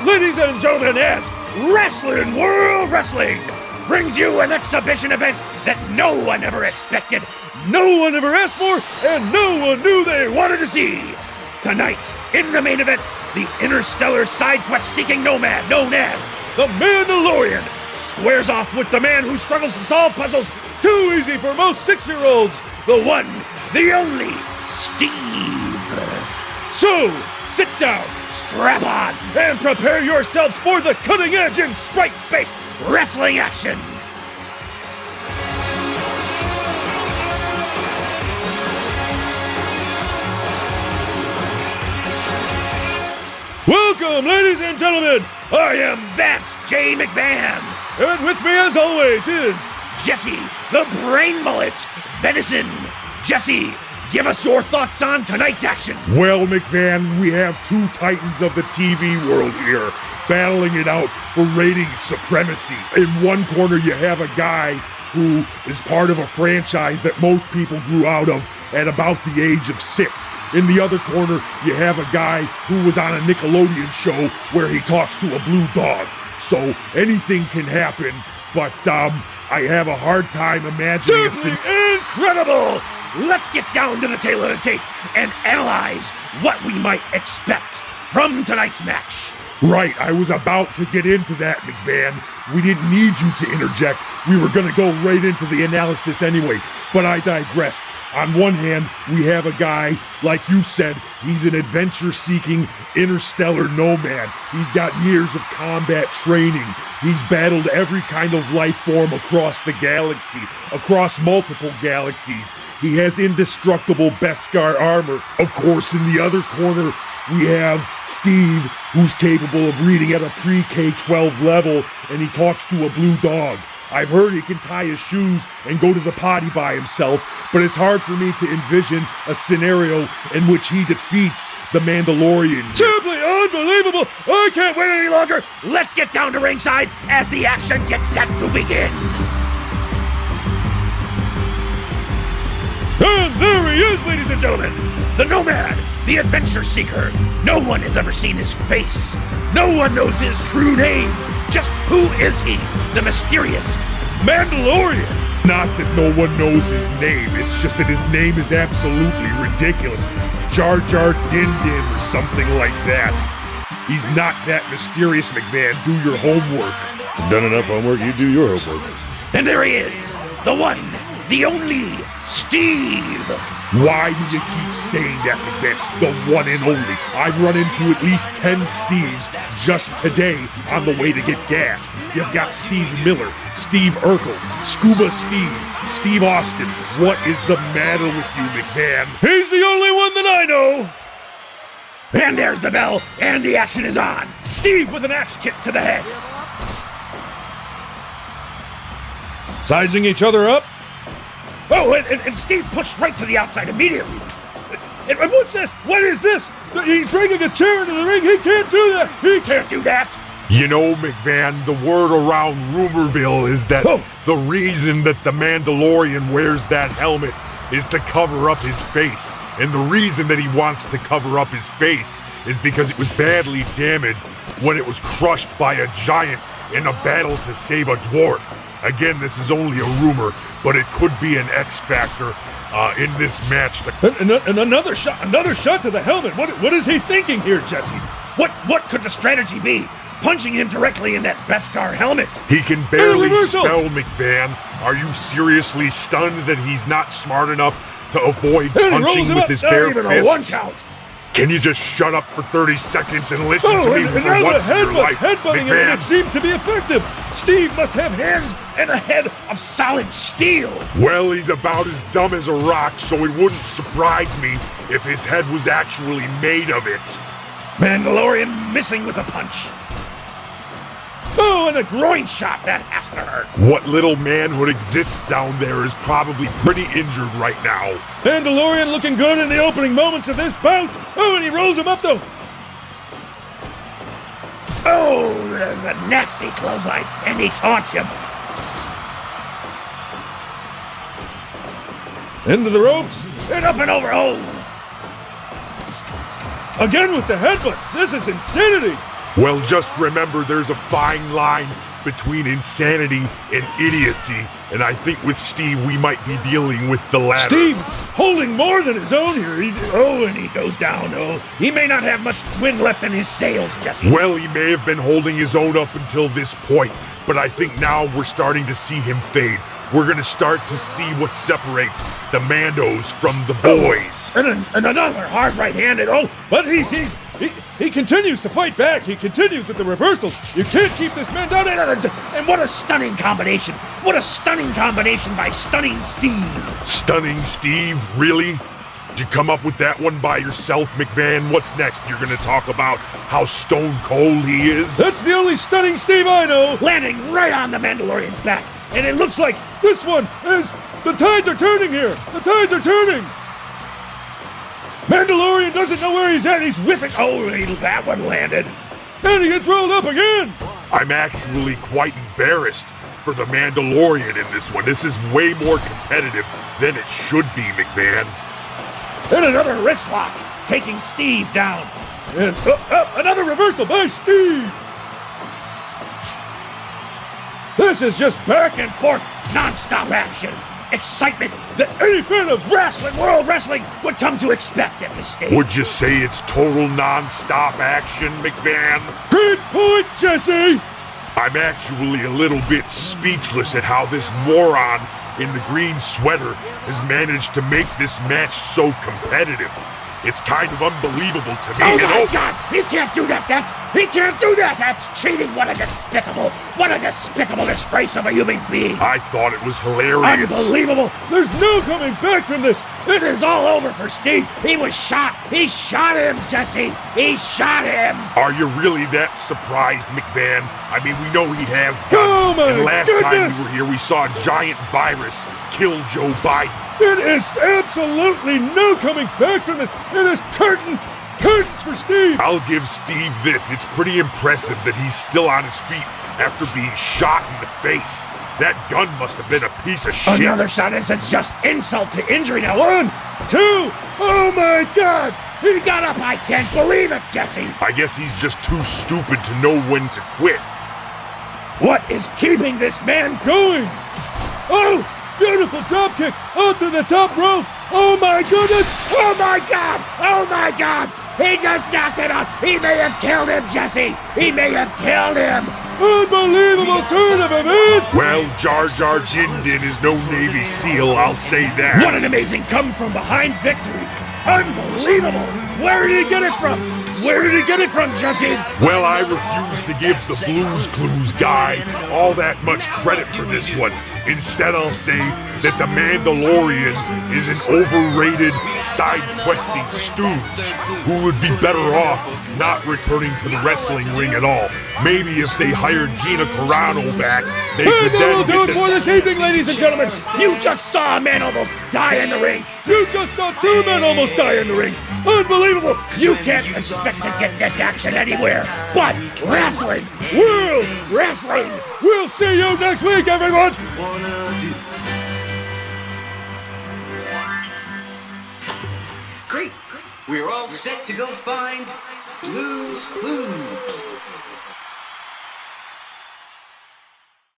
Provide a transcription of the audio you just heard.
Ladies and gentlemen, as Wrestling World Wrestling brings you an exhibition event that no one ever expected, no one ever asked for, and no one knew they wanted to see. Tonight, in the main event, the interstellar side quest-seeking nomad known as the Mandalorian squares off with the man who struggles to solve puzzles too easy for most 6-year-olds, the one, the only, Steve. So, sit down, strap on, and prepare yourselves for the cutting edge and sprite-based wrestling action. Welcome, ladies and gentlemen. I am Vance J. McMahon. And with me, as always, is Jesse, the Brain Mullet Venison. Jesse, give us your thoughts on tonight's action. Well, McMahon, we have two titans of the TV world here, battling it out for ratings supremacy. In one corner, you have a guy who is part of a franchise that most people grew out of at about the age of 6. In the other corner, you have a guy who was on a Nickelodeon show where he talks to a blue dog. So anything can happen, but I have a hard time imagining incredible! Let's get down to the tail of the tape and analyze what we might expect from tonight's match. Right, I was about to get into that, McMahon. We didn't need you to interject. We were going to go right into the analysis anyway, but I digress. On one hand, we have a guy, like you said, he's an adventure-seeking interstellar nomad. He's got years of combat training. He's battled every kind of life form across the galaxy, across multiple galaxies. He has indestructible Beskar armor. Of course, in the other corner, we have Steve, who's capable of reading at a pre-K-12 level, and he talks to a blue dog. I've heard he can tie his shoes and go to the potty by himself, but it's hard for me to envision a scenario in which he defeats the Mandalorian. Simply unbelievable! I can't wait any longer! Let's get down to ringside as the action gets set to begin! And there he is, ladies and gentlemen! The Nomad, the Adventure Seeker. No one has ever seen his face. No one knows his true name. Just who is he? The mysterious Mandalorian. Not that no one knows his name, it's just that his name is absolutely ridiculous. Jar Jar Din Din or something like that. He's not that mysterious, McMahon. Do your homework. You've done enough homework, you do your homework. And there he is, the one, the only, Steve. Why do you keep saying that, McMahon? The one and only. I've run into at least 10 Steves just today on the way to get gas. You've got Steve Miller, Steve Urkel, Scuba Steve, Steve Austin. What is the matter with you, McMahon? He's the only one that I know. And there's the bell, and the action is on. Steve with an axe kick to the head. Sizing each other up? Oh, and Steve pushed right to the outside immediately. And what's this? What is this? He's bringing a chair into the ring. He can't do that. He can't do that. You know, McMahon, the word around Rumorville is that the reason that the Mandalorian wears that helmet is to cover up his face. And the reason that he wants to cover up his face is because it was badly damaged when it was crushed by a giant in a battle to save a dwarf. Again, this is only a rumor, but it could be an X factor in this match. And another shot to the helmet. What is he thinking here, Jesse? What could the strategy be? Punching him directly in that Beskar helmet. He can barely spell, McMahon. Are you seriously stunned that he's not smart enough to avoid punching with his bare fists? A one count. Can you just shut up for 30 seconds and listen to me for once in your life, headbutting him, and it seemed to be effective. Steve must have hands and a head of solid steel. Well, he's about as dumb as a rock, so it wouldn't surprise me if his head was actually made of it. Mandalorian missing with a punch. Oh, and a groin shot. That has to hurt. What little manhood exists down there is probably pretty injured right now. Mandalorian looking good in the opening moments of this bout. Oh, and he rolls him up though. Oh, the nasty clothesline. And he taunts him. Into the ropes. And up and over. Oh. Again with the headbutts. This is insanity. Well, just remember there's a fine line between insanity and idiocy, and I think with Steve we might be dealing with the latter. Steve holding more than his own here. And he goes down. Oh, he may not have much wind left in his sails, Jesse. Well, he may have been holding his own up until this point, but I think now we're starting to see him fade. We're going to start to see what separates the Mandos from the boys. And another hard right-handed. Oh, but he continues to fight back. He continues with the reversals. You can't keep this man down. And what a stunning combination. What a stunning combination by Stunning Steve. Stunning Steve? Really? Did you come up with that one by yourself, McVan? What's next? You're going to talk about how stone cold he is? That's the only Stunning Steve I know. Landing right on the Mandalorian's back. And it looks like this one is... The tides are turning here. The tides are turning. Mandalorian doesn't know where he's at. He's whiffing. Oh, that one landed. And he gets rolled up again. I'm actually quite embarrassed for the Mandalorian in this one. This is way more competitive than it should be, McVan. And another wrist lock, taking Steve down. And another reversal by Steve. This is just back and forth, non-stop action. Excitement that any fan of wrestling, world wrestling, would come to expect at this stage. Would you say it's total non-stop action, McVan? Great point, Jesse! I'm actually a little bit speechless at how this moron in the green sweater has managed to make this match so competitive. It's kind of unbelievable to me. Oh my God! He can't do that! He can't do that! That's cheating! What a despicable disgrace of a human being! I thought it was hilarious. Unbelievable! There's no coming back from this! It is all over for Steve! He was shot! He shot him, Jesse! He shot him! Are you really that surprised, McVan? I mean, we know he has guns. Oh my and last goodness. time we were here, we saw a giant virus kill Joe Biden. It is absolutely no coming back from this. It is curtains for Steve. I'll give Steve this. It's pretty impressive that he's still on his feet after being shot in the face. That gun must have been a piece of shit. Another shot, it's just insult to injury now. 1, 2, oh my God. He got up, I can't believe it, Jesse. I guess he's just too stupid to know when to quit. What is keeping this man going? Oh! Beautiful drop kick onto the top rope. Oh my goodness. Oh my God. Oh my God. He just knocked it out. He may have killed him, Jesse. He may have killed him. Unbelievable turn of events. Well, Jar Jar Din Din is no Navy SEAL, I'll say that. What an amazing come-from-behind victory. Unbelievable. Where did he get it from? Where did he get it from, Jesse? Well, I refuse to give the Blues Clues guy all that much credit for this one. Instead, I'll say that the Mandalorian is an overrated side-questing stooge who would be better off not returning to the wrestling ring at all. Maybe if they hired Gina Carano back, they could then will do it for this evening, ladies and gentlemen. You just saw a man almost die in the ring. You just saw 2 men almost die in the ring. Unbelievable. You can't expect to get this action anywhere but wrestling. World Wrestling. We'll see you next week, everyone. Great. We're all set to go find Blues Clues.